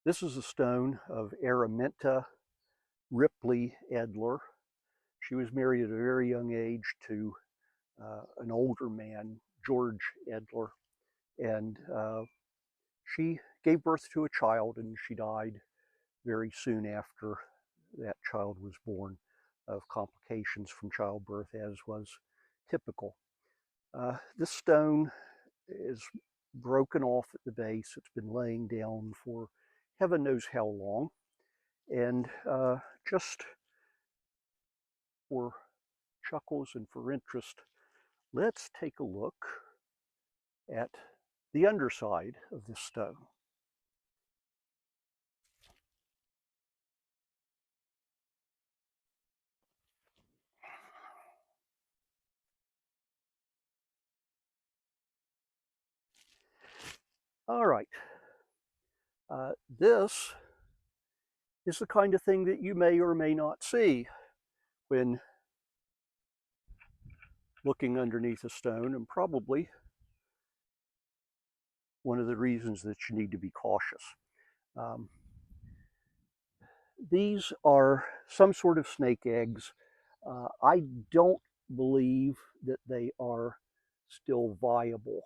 This is a stone of Aramenta Ripley Edler. She was married at a very young age to an older man, George Edler, and she gave birth to a child, and she died very soon after that child was born of complications from childbirth, as was typical. This stone is broken off at the base. It's been laying down for heaven knows how long. And just for chuckles and for interest, let's take a look at the underside of this stone. All right, this is the kind of thing that you may or may not see when looking underneath a stone, and probably one of the reasons that you need to be cautious. These are some sort of snake eggs. I don't believe that they are still viable.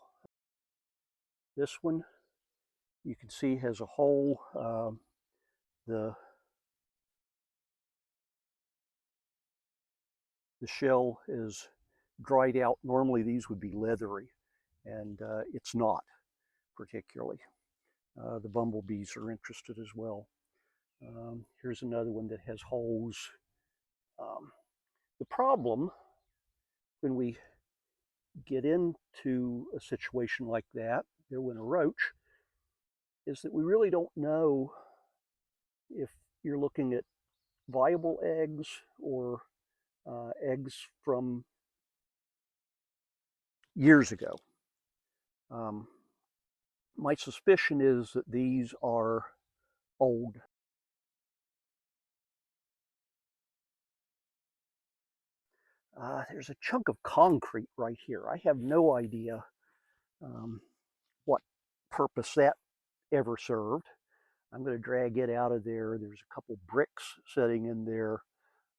This one, you can see, has a hole. The shell is dried out. Normally these would be leathery, and it's not particularly. The bumblebees are interested as well. Here's another one that has holes. The problem when we get into a situation like that, there went a roach, is that we really don't know if you're looking at viable eggs or eggs from years ago. My suspicion is that these are old. There's a chunk of concrete right here. I have no idea what purpose that ever served. I'm going to drag it out of there. There's a couple bricks sitting in there.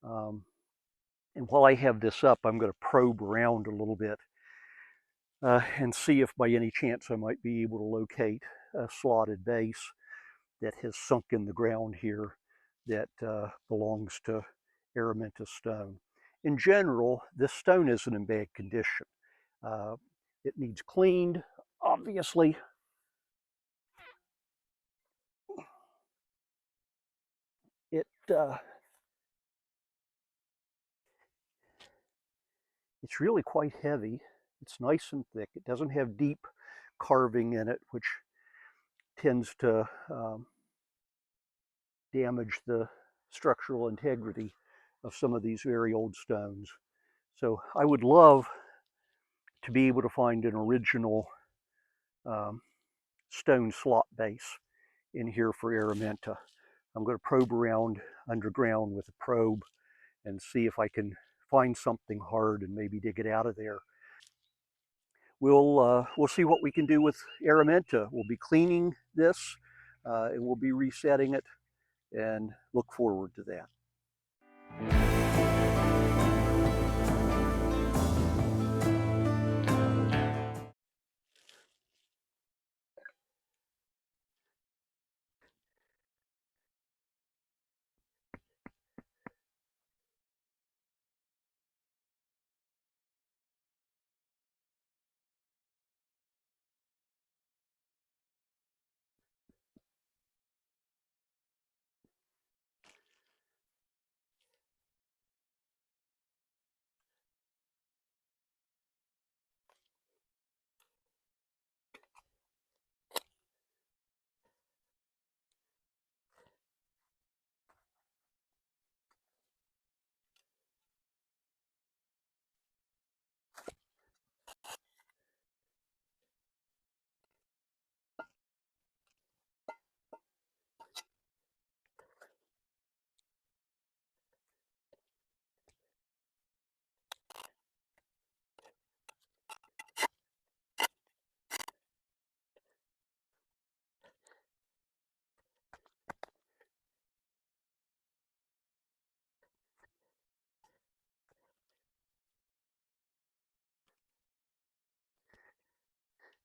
And while I have this up, I'm going to probe around a little bit and see if by any chance I might be able to locate a slotted base that has sunk in the ground here that belongs to Araminta stone. In general, this stone isn't in bad condition. It needs cleaned, obviously. It's really quite heavy. It's nice and thick. It doesn't have deep carving in it, which tends to damage the structural integrity of some of these very old stones. So I would love to be able to find an original stone slot base in here for Araminta. I'm going to probe around underground with a probe and see if I can find something hard and maybe dig it out of there. We'll see what we can do with Araminta. We'll be cleaning this and we'll be resetting it, and look forward to that.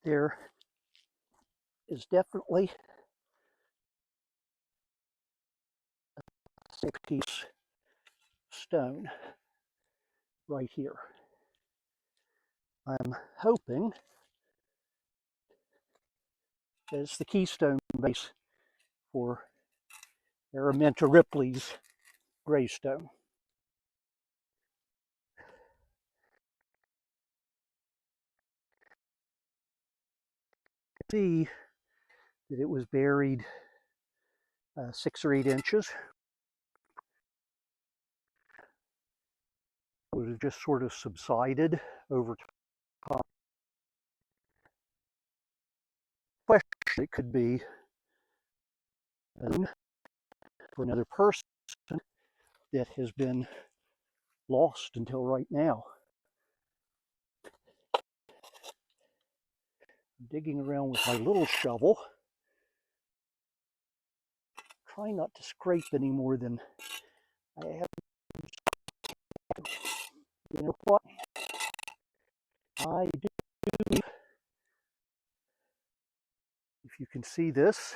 there is definitely a 6-piece stone right here. I'm hoping that it's the keystone base for Aramenta Ripley's gravestone. See that it was buried 6 or 8 inches. It would have just sort of subsided over time. Question, it could be for another person that has been lost until right now. I'm digging around with my little shovel, trying not to scrape any more than I have. You know what? I do. If you can see this,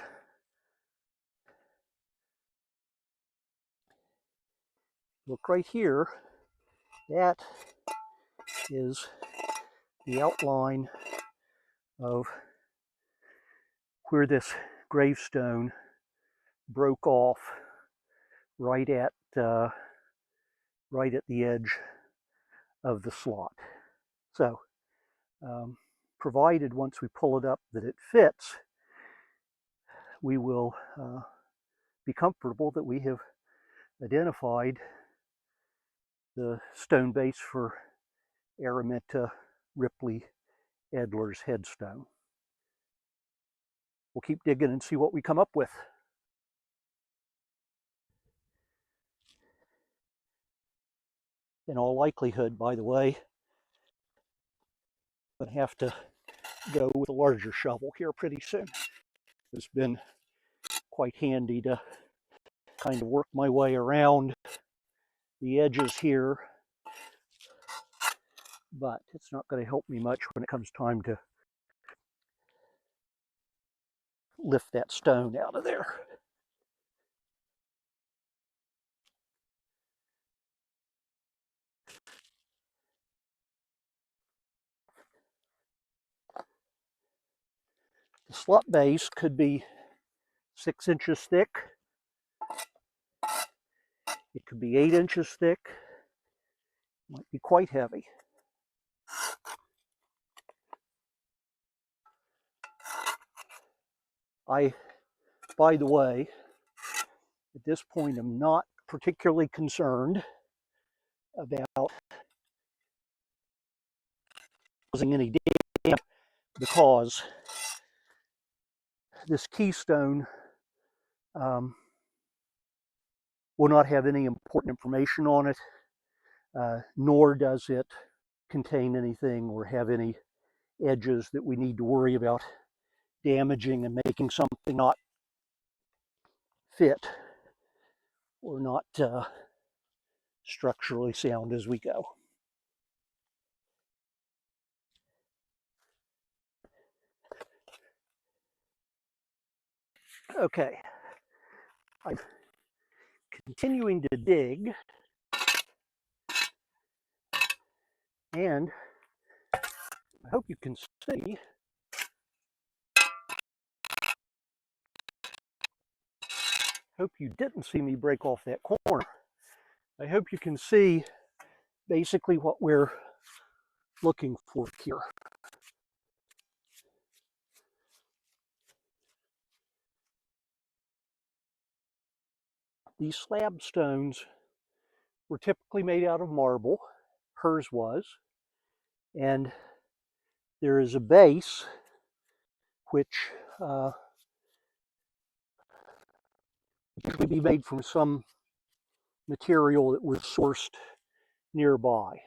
look right here. That is the outline of where this gravestone broke off right at the edge of the slot. So, provided once we pull it up that it fits, we will be comfortable that we have identified the stone base for Aramenta Ripley Edler's headstone. We'll keep digging and see what we come up with. In all likelihood, by the way, I'm going to have to go with a larger shovel here pretty soon. It's been quite handy to kind of work my way around the edges here, but it's not going to help me much when it comes time to lift that stone out of there. The slot base could be 6 inches thick. It could be 8 inches thick. Might be quite heavy. By the way, at this point, I'm not particularly concerned about causing any damage because this keystone will not have any important information on it, nor does it contain anything or have any edges that we need to worry about damaging and making something not fit or not structurally sound as we go. Okay, I'm continuing to dig, and I hope you can see hope you didn't see me break off that corner. I hope you can see basically what we're looking for here. These slab stones were typically made out of marble. Hers was. And there is a base which usually be made from some material that was sourced nearby.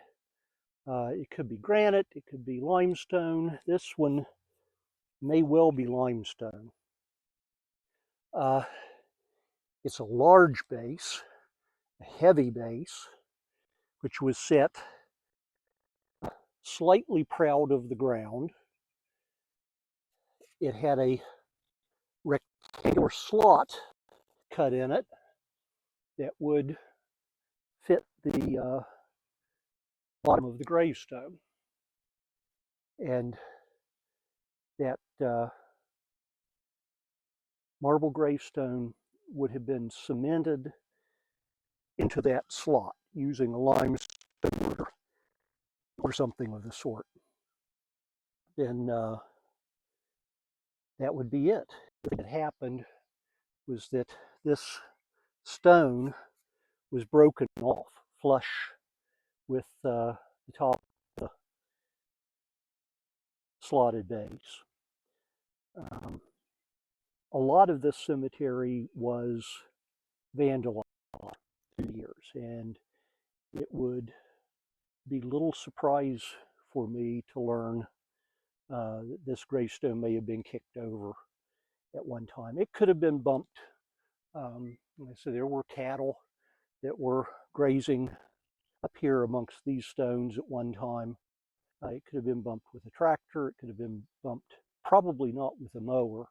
It could be granite, it could be limestone. This one may well be limestone. It's a large base, a heavy base, which was set slightly proud of the ground. it had a rectangular slot cut in it that would fit the bottom of the gravestone. And that marble gravestone would have been cemented into that slot using a limestone mortar or something of the sort. Then that would be it. What happened was that this stone was broken off flush with the top of the slotted base. A lot of this cemetery was vandalized through the years, and it would be little surprise for me to learn that this gravestone may have been kicked over at one time. It could have been bumped. So there were cattle that were grazing up here amongst these stones at one time. It could have been bumped with a tractor. It could have been bumped, probably not with a mower.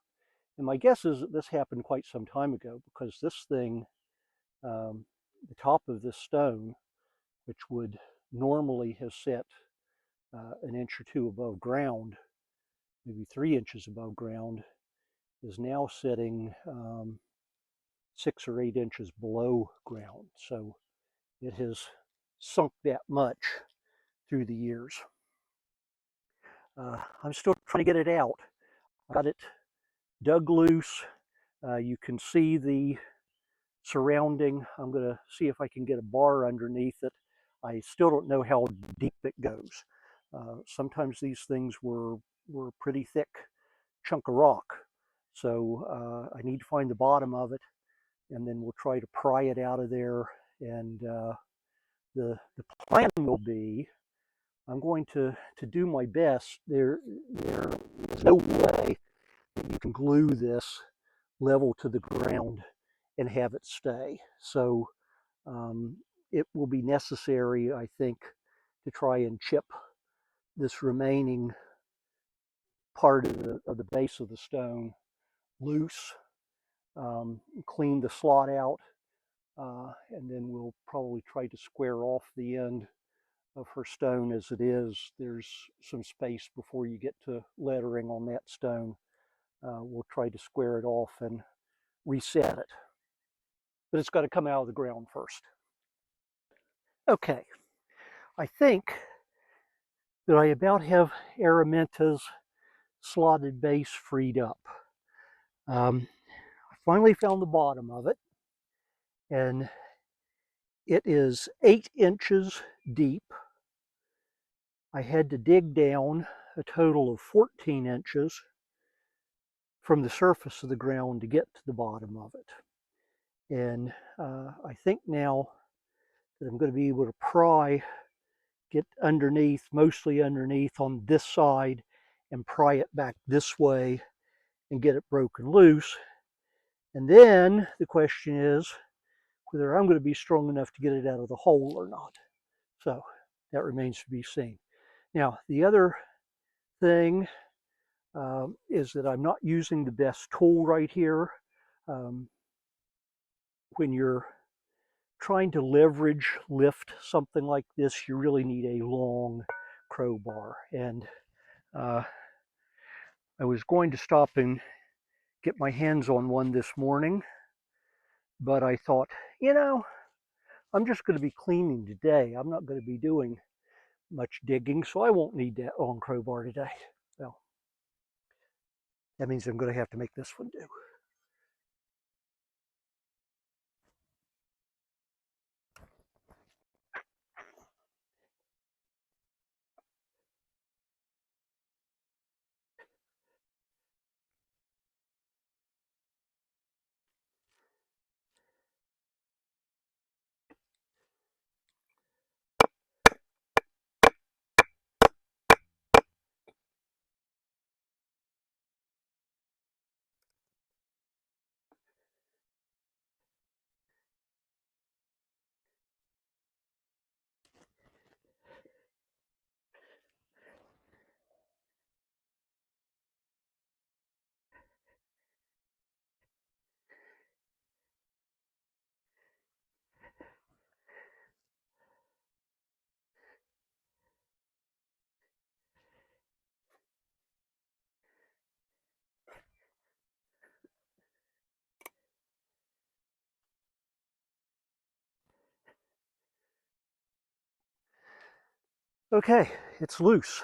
And my guess is that this happened quite some time ago, because this thing, the top of this stone, which would normally have set an inch or two above ground, maybe 3 inches above ground, is now sitting 6 or 8 inches below ground. So it has sunk that much through the years. I'm still trying to get it out. I got it dug loose. You can see the surrounding. I'm going to see if I can get a bar underneath it. I still don't know how deep it goes. Sometimes these things were pretty thick chunk of rock. So I need to find the bottom of it, and then we'll try to pry it out of there. And the plan will be, I'm going to do my best. There's no way that you can glue this level to the ground and have it stay. So it will be necessary, I think, to try and chip this remaining part of the base of the stone loose, clean the slot out, and then we'll probably try to square off the end of her stone as it is. There's some space before you get to lettering on that stone. We'll try to square it off and reset it. But it's got to come out of the ground first. Okay, I think that I about have Araminta's slotted base freed up. I finally found the bottom of it, and it is 8 inches deep. I had to dig down a total of 14 inches from the surface of the ground to get to the bottom of it. And I think now that I'm going to be able to pry, get underneath, mostly underneath on this side, and pry it back this way and get it broken loose. And then the question is whether I'm going to be strong enough to get it out of the hole or not. So that remains to be seen. Now, the other thing is that I'm not using the best tool right here. When you're trying to lift something like this, you really need a long crowbar. And I was going to stop and get my hands on one this morning, but I thought, I'm just going to be cleaning today. I'm not going to be doing much digging, so I won't need that long crowbar today. Well, that means I'm going to have to make this one do. Okay, it's loose.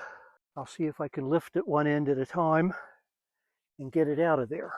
I'll see if I can lift it one end at a time and get it out of there.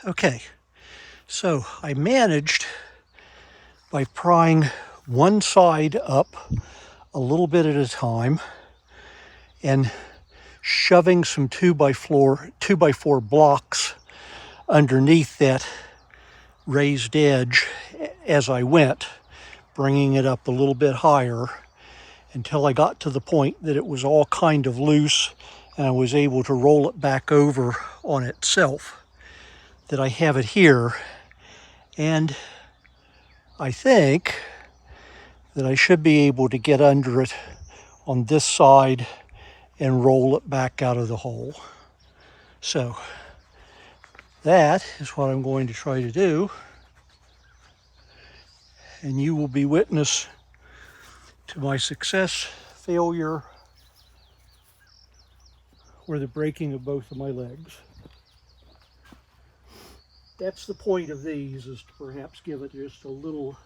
Okay, so I managed by prying one side up a little bit at a time and shoving some 2x4 blocks underneath that raised edge as I went, bringing it up a little bit higher until I got to the point that it was all kind of loose and I was able to roll it back over on itself. That I have it here, and I think that I should be able to get under it on this side and roll it back out of the hole. So that is what I'm going to try to do, and you will be witness to my success, failure, or the breaking of both of my legs. That's the point of these, is to perhaps give it just a little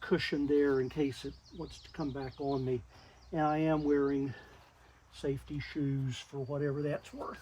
cushion there in case it wants to come back on me. And I am wearing safety shoes for whatever that's worth.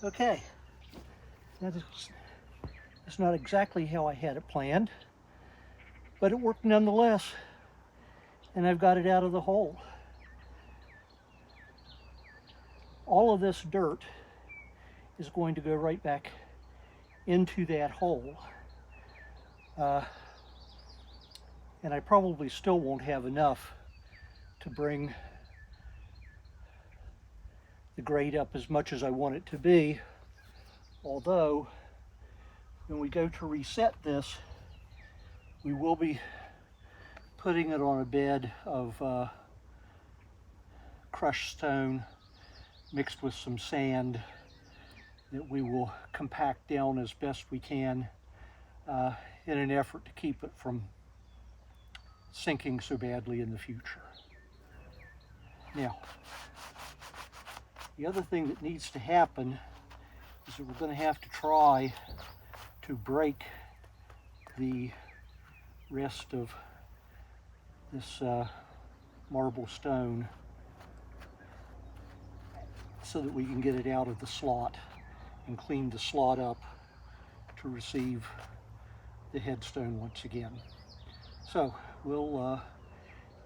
Okay, that's not exactly how I had it planned, but it worked nonetheless, and I've got it out of the hole. All of this dirt is going to go right back into that hole, and I probably still won't have enough to bring the grade up as much as I want it to be, although when we go to reset this, we will be putting it on a bed of crushed stone mixed with some sand that we will compact down as best we can in an effort to keep it from sinking so badly in the future. Now, the other thing that needs to happen is that we're going to have to try to break the rest of this marble stone so that we can get it out of the slot and clean the slot up to receive the headstone once again. So we'll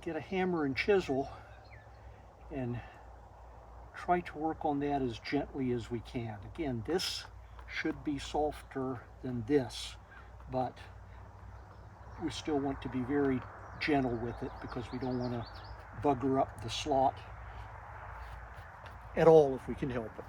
get a hammer and chisel and try to work on that as gently as we can. Again, this should be softer than this, but we still want to be very gentle with it because we don't want to bugger up the slot at all if we can help it.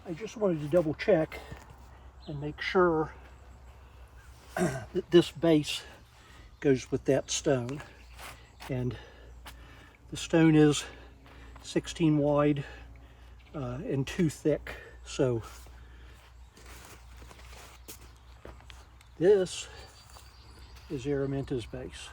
I just wanted to double check and make sure that this base goes with that stone. And the stone is 16 wide and 2 thick. So this is Araminta's base.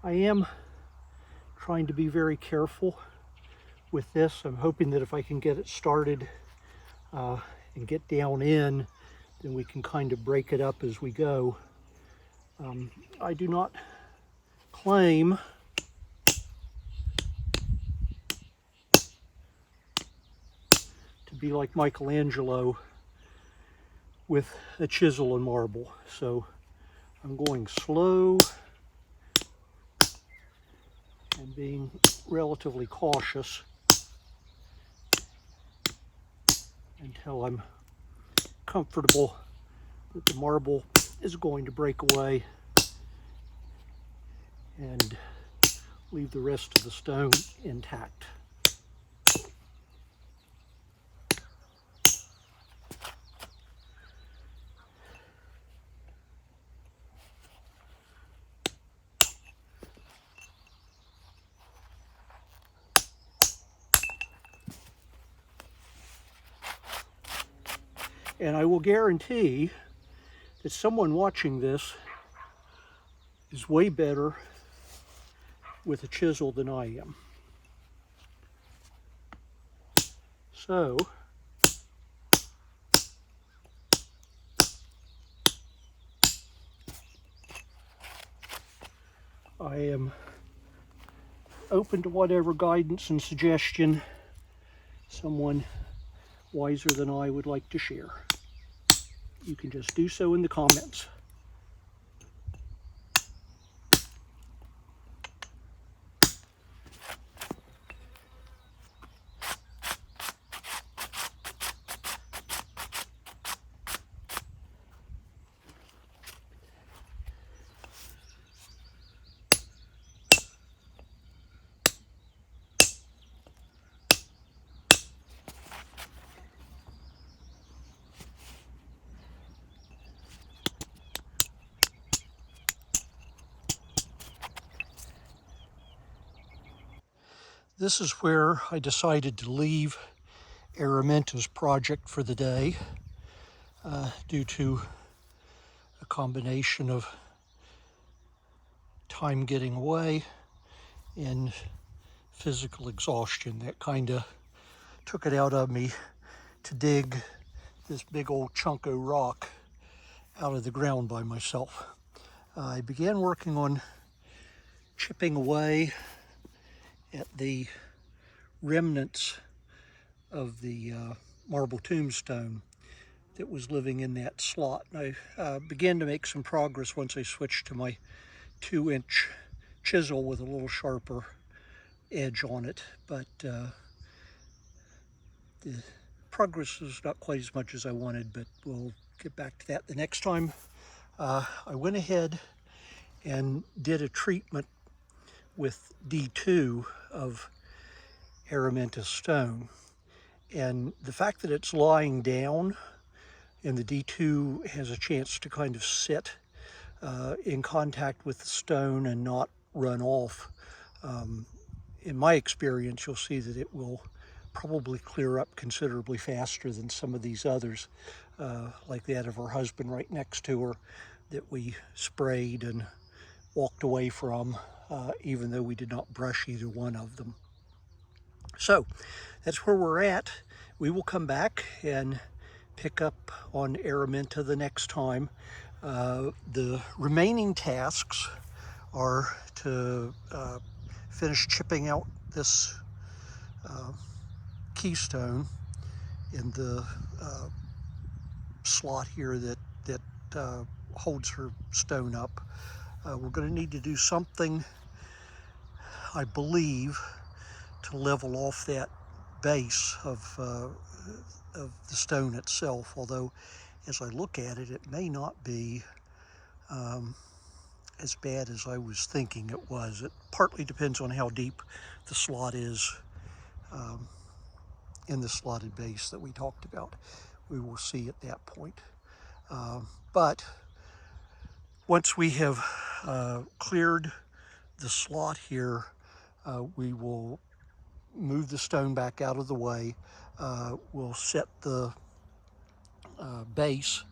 I am trying to be very careful with this. I'm hoping that if I can get it started and get down in, then we can kind of break it up as we go. I do not claim to be like Michelangelo with a chisel and marble, so I'm going slow and being relatively cautious until I'm comfortable that the marble is going to break away and leave the rest of the stone intact. And I will guarantee that someone watching this is way better with a chisel than I am. So, I am open to whatever guidance and suggestion someone wiser than I would like to share. You can just do so in the comments. This is where I decided to leave Araminta's project for the day due to a combination of time getting away and physical exhaustion that kind of took it out of me to dig this big old chunk of rock out of the ground by myself. I began working on chipping away at the remnants of the marble tombstone that was living in that slot. And I began to make some progress once I switched to my 2-inch chisel with a little sharper edge on it, but the progress is not quite as much as I wanted, but we'll get back to that the next time. I went ahead and did a treatment with D2 of Aramenta stone, and the fact that it's lying down and the D2 has a chance to kind of sit in contact with the stone and not run off, in my experience you'll see that it will probably clear up considerably faster than some of these others, like that of her husband right next to her that we sprayed and walked away from, even though we did not brush either one of them. So that's where we're at. We will come back and pick up on Araminta the next time. The remaining tasks are to finish chipping out this keystone in the slot here that holds her stone up. We're going to need to do something, I believe, to level off that base of the stone itself, although as I look at it, it may not be as bad as I was thinking it was. It partly depends on how deep the slot is in the slotted base that we talked about. We will see at that point. But once we have cleared the slot here, we will move the stone back out of the way. We'll set the base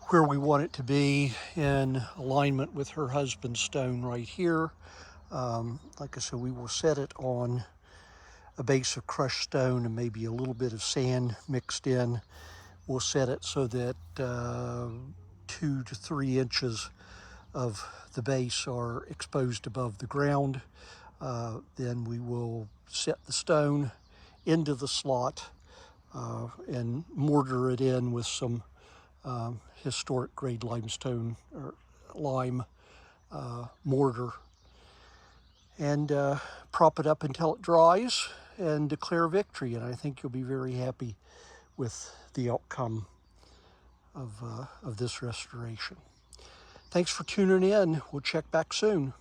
where we want it to be in alignment with her husband's stone right here. Like I said, we will set it on a base of crushed stone and maybe a little bit of sand mixed in. We'll set it so that 2 to 3 inches of the base are exposed above the ground. Then we will set the stone into the slot and mortar it in with some historic grade limestone or lime mortar, and prop it up until it dries and declare victory. And I think you'll be very happy with the outcome of this restoration. Thanks for tuning in. We'll check back soon.